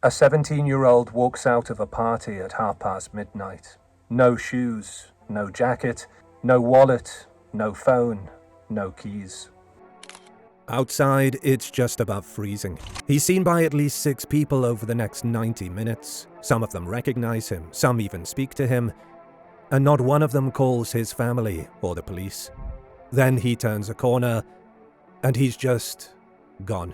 A 17-year-old walks out of a party at midnight. No shoes, no jacket, no wallet, no phone, no keys. Outside, it's just above freezing. He's seen by at least 6 people over the next 90 minutes. Some of them recognize him, some even speak to him, and not one of them calls his family or the police. Then he turns a corner, and he's just gone.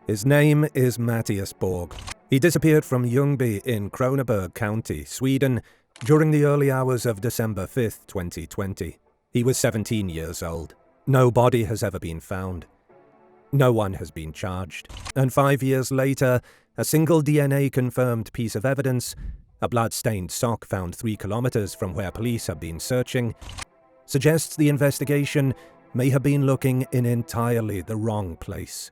His name is Mattias Borg. He disappeared from Ljungby in Kronoberg County, Sweden, during the early hours of December 5th, 2020. He was 17 years old. No body has ever been found. No one has been charged. And 5 years later, a single DNA-confirmed piece of evidence, a blood-stained sock found 3 kilometers from where police have been searching, suggests the investigation may have been looking in entirely the wrong place.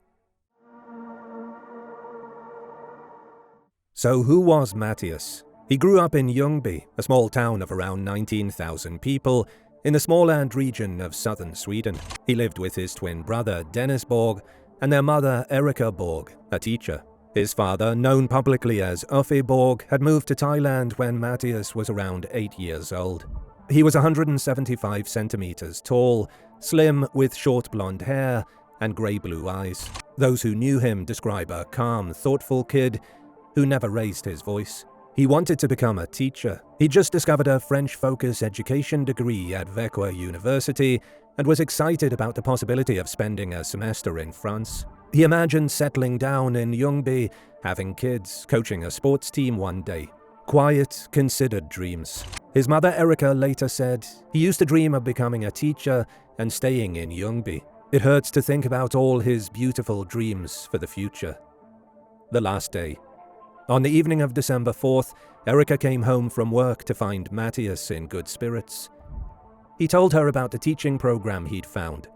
So who was Mattias? He grew up in Ljungby, a small town of around 19,000 people, in the småland region of southern Sweden. He lived with his twin brother Dennis Borg and their mother Erika Borg, a teacher. His father, known publicly as Uffe Borg, had moved to Thailand when Mattias was around 8 years old. He was 175 centimeters tall, slim with short blonde hair and grey-blue eyes. Those who knew him describe a calm, thoughtful kid who never raised his voice. He wanted to become a teacher. He just discovered a French-focused education degree at Wagoner University and was excited about the possibility of spending a semester in France. He imagined settling down in Ljungby, having kids, coaching a sports team one day. Quiet, considered dreams. His mother Erika later said, he used to dream of becoming a teacher and staying in Ljungby. It hurts to think about all his beautiful dreams for the future. The last day. On the evening of December 4th, Erika came home from work to find Mattias in good spirits. He told her about the teaching program he'd found.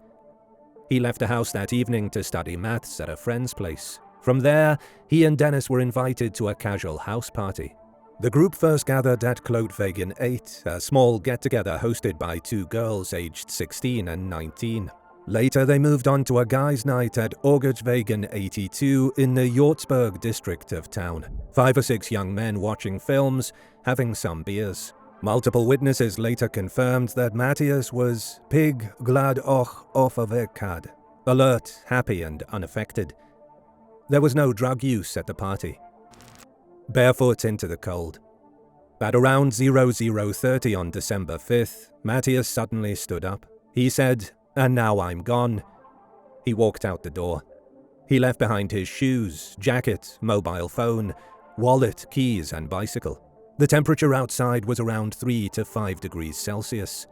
He left the house that evening to study maths at a friend's place. From there, he and Dennis were invited to a casual house party. The group first gathered at Klotvägen 8, a small get-together hosted by 2 girls aged 16 and 19. Later, they moved on to a guys' night at Ågårdsvägen 82 in the Hjortsberg district of town. 5 or 6 young men watching films, having some beers. Multiple witnesses later confirmed that Mattias was pigg, glad och oförverkad, alert, happy and unaffected. There was no drug use at the party. Barefoot into the cold. At around 00:30 on December 5th, Mattias suddenly stood up. He said, "And now I'm gone." He walked out the door. He left behind his shoes, jacket, mobile phone, wallet, keys, and bicycle. The temperature outside was around 3 to 5 degrees Celsius.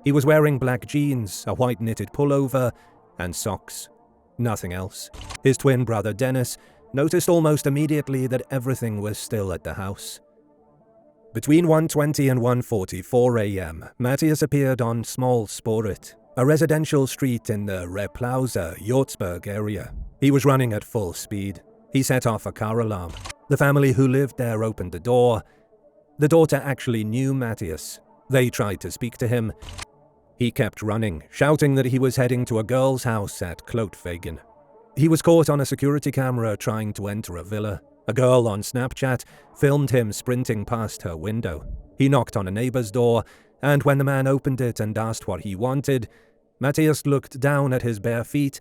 He was wearing black jeans, a white knitted pullover, and socks. Nothing else. His twin brother Dennis noticed almost immediately that everything was still at the house. Between 1:20 and 1:44 a.m., Mattias appeared on Small Spåret, a residential street in the Replausa, Hjortsberg area. He was running at full speed. He set off a car alarm. The family who lived there opened the door. The daughter actually knew Mattias. They tried to speak to him. He kept running, shouting that he was heading to a girl's house at Klotvägen. He was caught on a security camera trying to enter a villa. A girl on Snapchat filmed him sprinting past her window. He knocked on a neighbor's door, and when the man opened it and asked what he wanted, Mattias looked down at his bare feet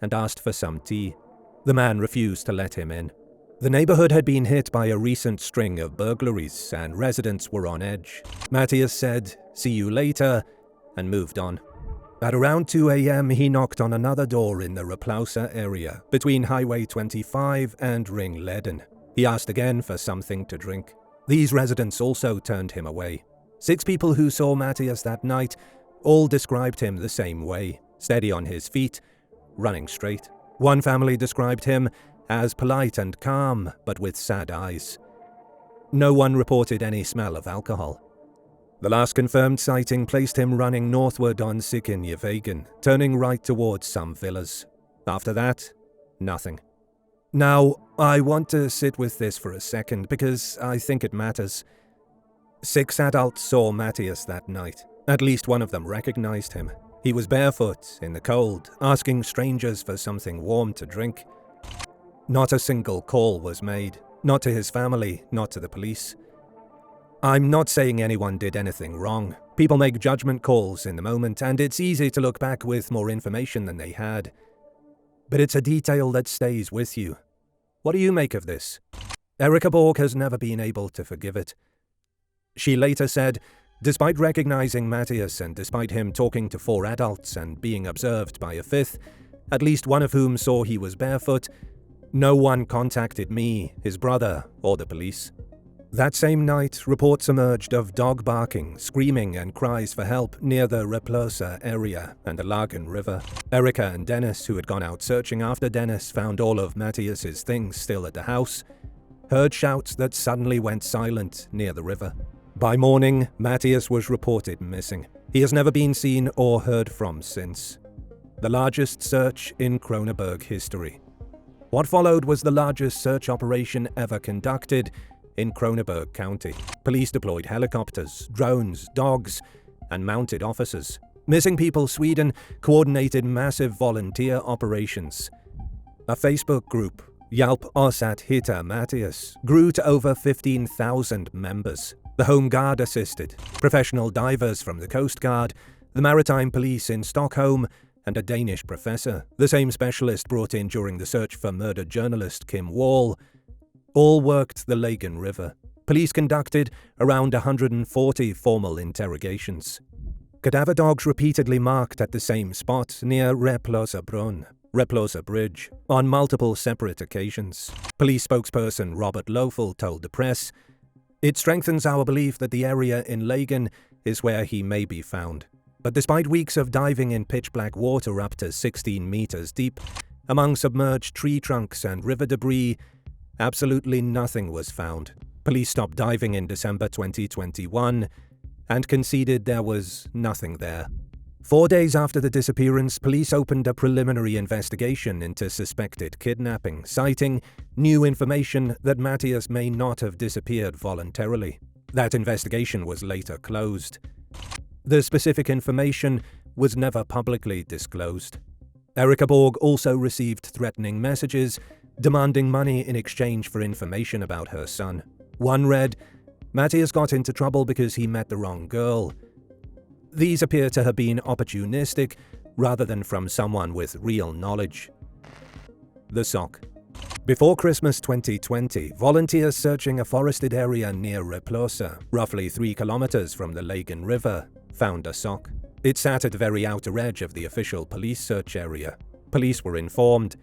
and asked for some tea. The man refused to let him in. The neighborhood had been hit by a recent string of burglaries, and residents were on edge. Mattias said, "See you later," and moved on. At around 2 a.m., he knocked on another door in the Replausa area, between Highway 25 and Ringleden. He asked again for something to drink. These residents also turned him away. 6 people who saw Mattias that night all described him the same way, steady on his feet, running straight. One family described him as polite and calm, but with sad eyes. No one reported any smell of alcohol. The last confirmed sighting placed him running northward on Sikinjevägen, turning right towards some villas. After that, nothing. Now, I want to sit with this for a second because I think it matters. 6 adults saw Mattias that night. At least one of them recognized him. He was barefoot, in the cold, asking strangers for something warm to drink. Not a single call was made, not to his family, not to the police. I'm not saying anyone did anything wrong. People make judgment calls in the moment, and it's easy to look back with more information than they had. But it's a detail that stays with you. What do you make of this? Erica Borg has never been able to forgive it. She later said, despite recognizing Mattias and despite him talking to 4 adults and being observed by a 5th, at least one of whom saw he was barefoot, no one contacted me, his brother, or the police. That same night, reports emerged of dog barking, screaming and cries for help near the Replosa area and the Lagan River. Erica and Dennis, who had gone out searching after Dennis, found all of Mattias's things still at the house, heard shouts that suddenly went silent near the river. By morning, Mattias was reported missing. He has never been seen or heard from since. The largest search in Kronoberg history. What followed was the largest search operation ever conducted in Kronoberg County. Police deployed helicopters, drones, dogs, and mounted officers. Missing People Sweden coordinated massive volunteer operations. A Facebook group, Hjälp oss att hitta Mattias, grew to over 15,000 members. The Home Guard assisted, professional divers from the Coast Guard, the Maritime Police in Stockholm, and a Danish professor, the same specialist brought in during the search for murdered journalist Kim Wall, all worked the Lagan River. Police conducted around 140 formal interrogations. Cadaver dogs repeatedly marked at the same spot near Replosa Bridge, on multiple separate occasions. Police spokesperson Robert Lofel told the press, "It strengthens our belief that the area in Lagan is where he may be found. But despite weeks of diving in pitch-black water up to 16 meters deep, among submerged tree trunks and river debris, absolutely nothing was found." Police stopped diving in December 2021 and conceded there was nothing there. 4 days after the disappearance, police opened a preliminary investigation into suspected kidnapping, citing new information that Mattias may not have disappeared voluntarily. That investigation was later closed. The specific information was never publicly disclosed. Erica Borg also received threatening messages demanding money in exchange for information about her son. One read, "Mattias got into trouble because he met the wrong girl." These appear to have been opportunistic rather than from someone with real knowledge. The sock. Before Christmas 2020, volunteers searching a forested area near Replosa, roughly 3 kilometers from the Lagan River, found a sock. It sat at the very outer edge of the official police search area. Police were informed.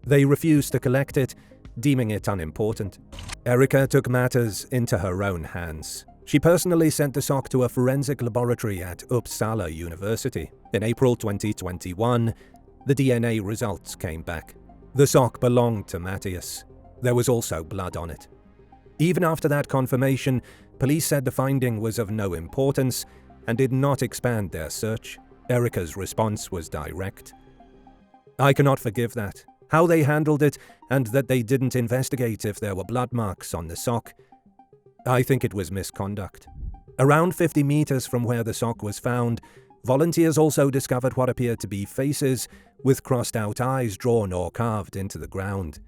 They refused to collect it, deeming it unimportant. Erica took matters into her own hands. She personally sent the sock to a forensic laboratory at Uppsala University. In April 2021, the DNA results came back. The sock belonged to Mattias. There was also blood on it. Even after that confirmation, police said the finding was of no importance and did not expand their search. Erica's response was direct. "I cannot forgive that. How they handled it, and that they didn't investigate if there were blood marks on the sock. I think it was misconduct." Around 50 meters from where the sock was found, volunteers also discovered what appeared to be faces with crossed-out eyes drawn or carved into the ground.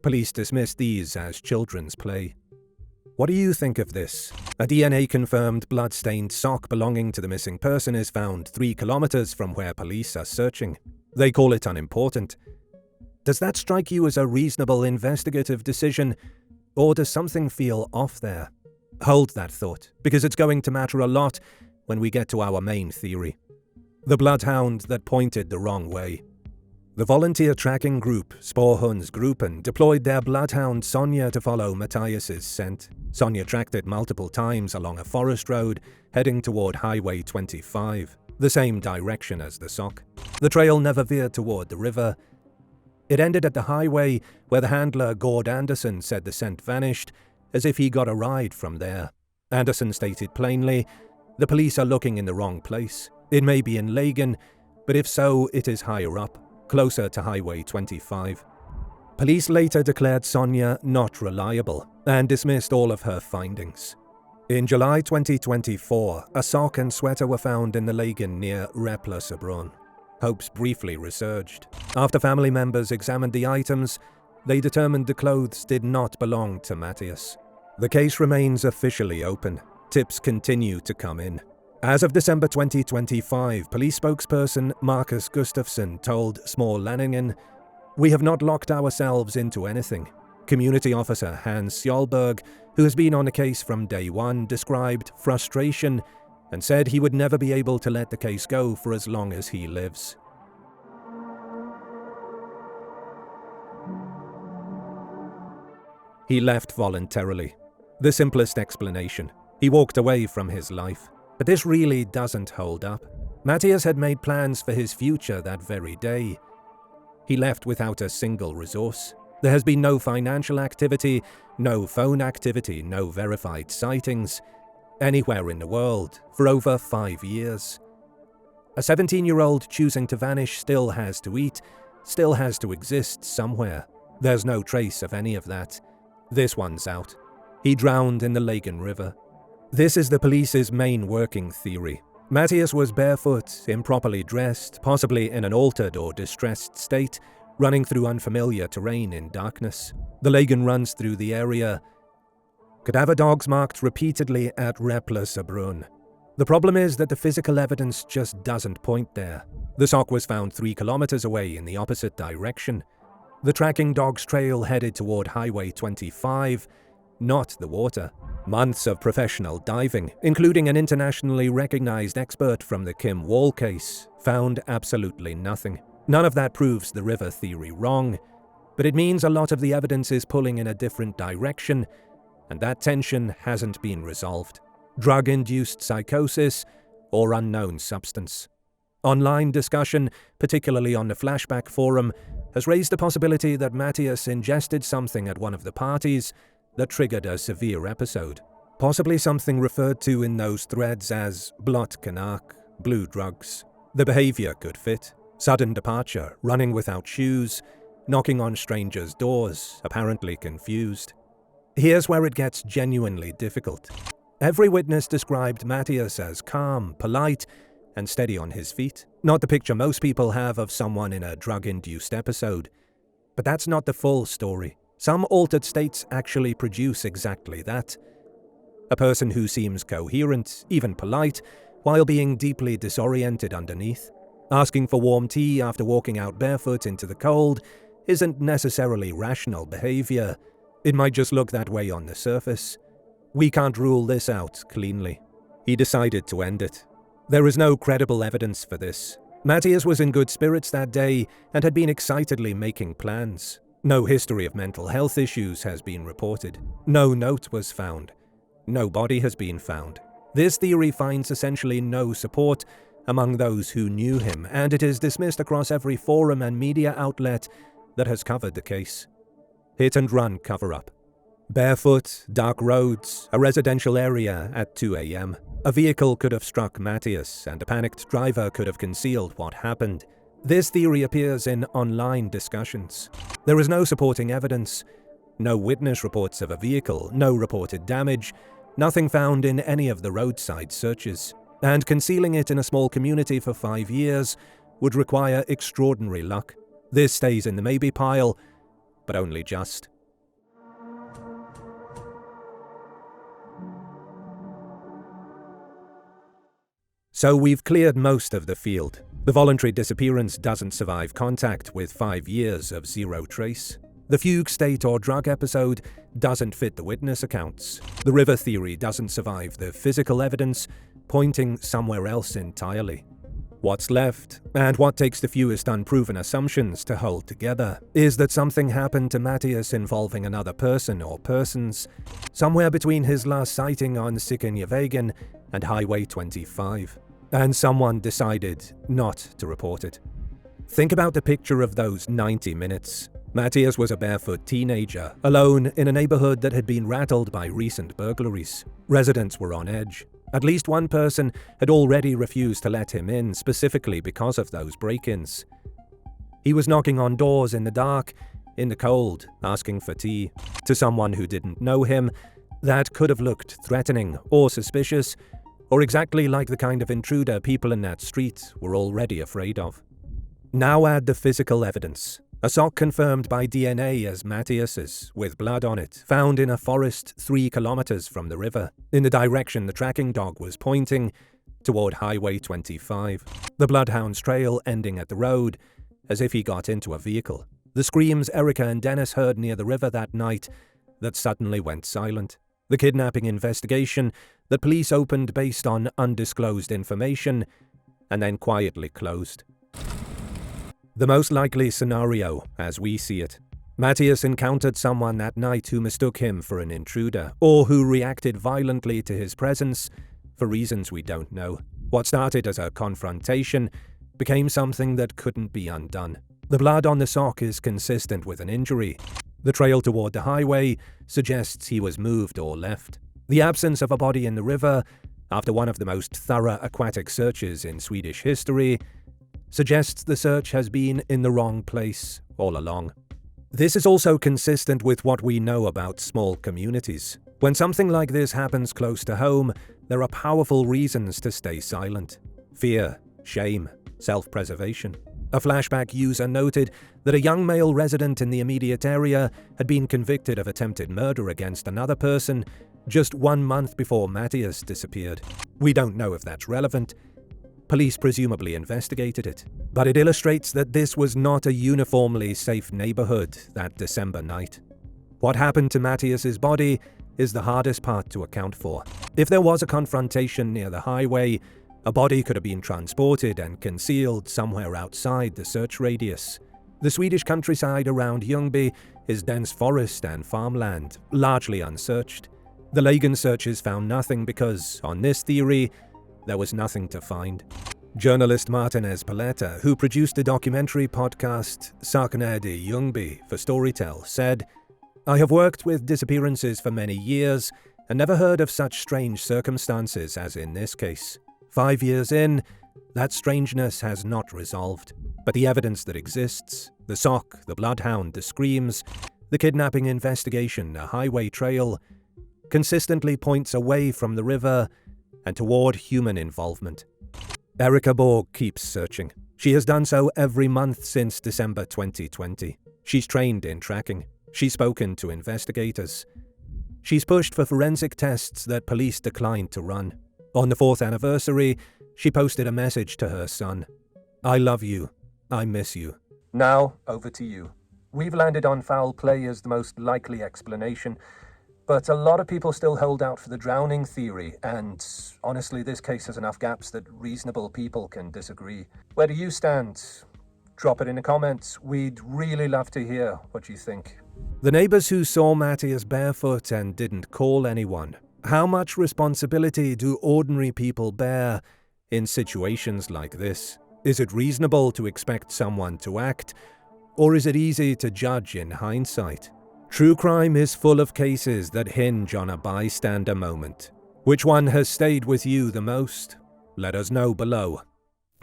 Police dismissed these as children's play. What do you think of this? A DNA-confirmed blood-stained sock belonging to the missing person is found 3 kilometers from where police are searching. They call it unimportant. Does that strike you as a reasonable investigative decision, or does something feel off there? Hold that thought, because it's going to matter a lot when we get to our main theory. The bloodhound that pointed the wrong way. The volunteer tracking group, Spårhundsgruppen, deployed their bloodhound Sonja to follow Mattias's scent. Sonja tracked it multiple times along a forest road, heading toward Highway 25, the same direction as the sock. The trail never veered toward the river. It ended at the highway, where the handler Gord Anderson said the scent vanished, as if he got a ride from there. Anderson stated plainly, "The police are looking in the wrong place. It may be in Lagan, but if so, it is higher up, closer to Highway 25. Police later declared Sonja not reliable and dismissed all of her findings. In July 2024, a sock and sweater were found in the Lagan near Replosa. Hopes briefly resurged. After family members examined the items, they determined the clothes did not belong to Mattias. The case remains officially open. Tips continue to come in. As of December 2025, police spokesperson Marcus Gustafsson told Smålänningen, "We have not locked ourselves into anything." Community officer Hans Sjölberg, who has been on the case from day one, described frustration and said he would never be able to let the case go for as long as he lives. He left voluntarily. The simplest explanation. He walked away from his life. But this really doesn't hold up. Mattias had made plans for his future that very day. He left without a single resource. There has been no financial activity, no phone activity, no verified sightings, anywhere in the world, for over 5 years. A 17-year-old choosing to vanish still has to eat, still has to exist somewhere. There's no trace of any of that. This one's out. He drowned in the Lagan River. This is the police's main working theory. Mattias was barefoot, improperly dressed, possibly in an altered or distressed state, running through unfamiliar terrain in darkness. The Lagan runs through the area. Cadaver dogs marked repeatedly at Replesebrunn. The problem is that the physical evidence just doesn't point there. The sock was found 3 kilometers away in the opposite direction. The tracking dog's trail headed toward Highway 25, not the water. Months of professional diving, including an internationally recognized expert from the Kim Wall case, found absolutely nothing. None of that proves the river theory wrong, but it means a lot of the evidence is pulling in a different direction, and that tension hasn't been resolved. Drug-induced psychosis or unknown substance. Online discussion, particularly on the Flashback forum, has raised the possibility that Mattias ingested something at one of the parties that triggered a severe episode. Possibly something referred to in those threads as blodknark, blue drugs. The behavior could fit. Sudden departure, running without shoes, knocking on strangers' doors, apparently confused. Here's where it gets genuinely difficult. Every witness described Mattias as calm, polite, and steady on his feet. Not the picture most people have of someone in a drug-induced episode. But that's not the full story. Some altered states actually produce exactly that. A person who seems coherent, even polite, while being deeply disoriented underneath. Asking for warm tea after walking out barefoot into the cold isn't necessarily rational behavior. It might just look that way on the surface. We can't rule this out cleanly. He decided to end it. There is no credible evidence for this. Mattias was in good spirits that day and had been excitedly making plans. No history of mental health issues has been reported. No note was found. No body has been found. This theory finds essentially no support among those who knew him, and it is dismissed across every forum and media outlet that has covered the case. Hit-and-run cover-up. Barefoot, dark roads, a residential area at 2 a.m. A vehicle could have struck Mattias, and a panicked driver could have concealed what happened. This theory appears in online discussions. There is no supporting evidence, no witness reports of a vehicle, no reported damage, nothing found in any of the roadside searches. And concealing it in a small community for 5 years would require extraordinary luck. This stays in the maybe pile, but only just. So we've cleared most of the field. The voluntary disappearance doesn't survive contact with 5 years of zero trace. The fugue state or drug episode doesn't fit the witness accounts. The river theory doesn't survive the physical evidence, pointing somewhere else entirely. What's left, and what takes the fewest unproven assumptions to hold together, is that something happened to Mattias involving another person or persons, somewhere between his last sighting on Sikkenjevägen and Highway 25. And someone decided not to report it. Think about the picture of those 90 minutes. Mattias was a barefoot teenager, alone in a neighborhood that had been rattled by recent burglaries. Residents were on edge. At least one person had already refused to let him in specifically because of those break-ins. He was knocking on doors in the dark, in the cold, asking for tea. To someone who didn't know him, that could have looked threatening or suspicious, or exactly like the kind of intruder people in that street were already afraid of. Now add the physical evidence. A sock confirmed by DNA as Mattias's, with blood on it, found in a forest 3 kilometers from the river, in the direction the tracking dog was pointing, toward Highway 25. The bloodhound's trail ending at the road, as if he got into a vehicle. The screams Erica and Dennis heard near the river that night that suddenly went silent. The kidnapping investigation that police opened based on undisclosed information and then quietly closed. The most likely scenario, as we see it. Mattias encountered someone that night who mistook him for an intruder, or who reacted violently to his presence for reasons we don't know. What started as a confrontation became something that couldn't be undone. The blood on the sock is consistent with an injury. The trail toward the highway suggests he was moved or left. The absence of a body in the river, after one of the most thorough aquatic searches in Swedish history, suggests the search has been in the wrong place all along. This is also consistent with what we know about small communities. When something like this happens close to home, there are powerful reasons to stay silent. Fear, shame, self-preservation. A flashback user noted that a young male resident in the immediate area had been convicted of attempted murder against another person just 1 month before Mattias disappeared. We don't know if that's relevant. Police presumably investigated it, but it illustrates that this was not a uniformly safe neighborhood that December night. What happened to Mattias's body is the hardest part to account for. If there was a confrontation near the highway, a body could have been transported and concealed somewhere outside the search radius. The Swedish countryside around Ljungby is dense forest and farmland, largely unsearched. The Lagan searches found nothing because, on this theory, there was nothing to find. Journalist Martinez Paletta, who produced the documentary podcast Saknade Ljungby for Storytel, said, "I have worked with disappearances for many years and never heard of such strange circumstances as in this case. 5 years in, that strangeness has not resolved. But the evidence that exists, the sock, the bloodhound, the screams, the kidnapping investigation, a highway trail, consistently points away from the river and toward human involvement." Erica Borg keeps searching. She has done so every month since December 2020. She's trained in tracking. She's spoken to investigators. She's pushed for forensic tests that police declined to run. On the 4th anniversary, she posted a message to her son. "I love you. I miss you." Now, over to you. We've landed on foul play as the most likely explanation, but a lot of people still hold out for the drowning theory, and honestly, this case has enough gaps that reasonable people can disagree. Where do you stand? Drop it in the comments. We'd really love to hear what you think. The neighbors who saw Mattias barefoot and didn't call anyone. How much responsibility do ordinary people bear in situations like this? Is it reasonable to expect someone to act, or is it easy to judge in hindsight? True crime is full of cases that hinge on a bystander moment. Which one has stayed with you the most? Let us know below.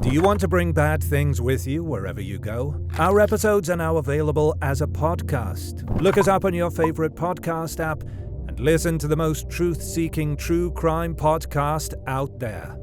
Do you want to bring bad things with you wherever you go? Our episodes are now available as a podcast. Look us up on your favorite podcast app and listen to the most truth-seeking true crime podcast out there.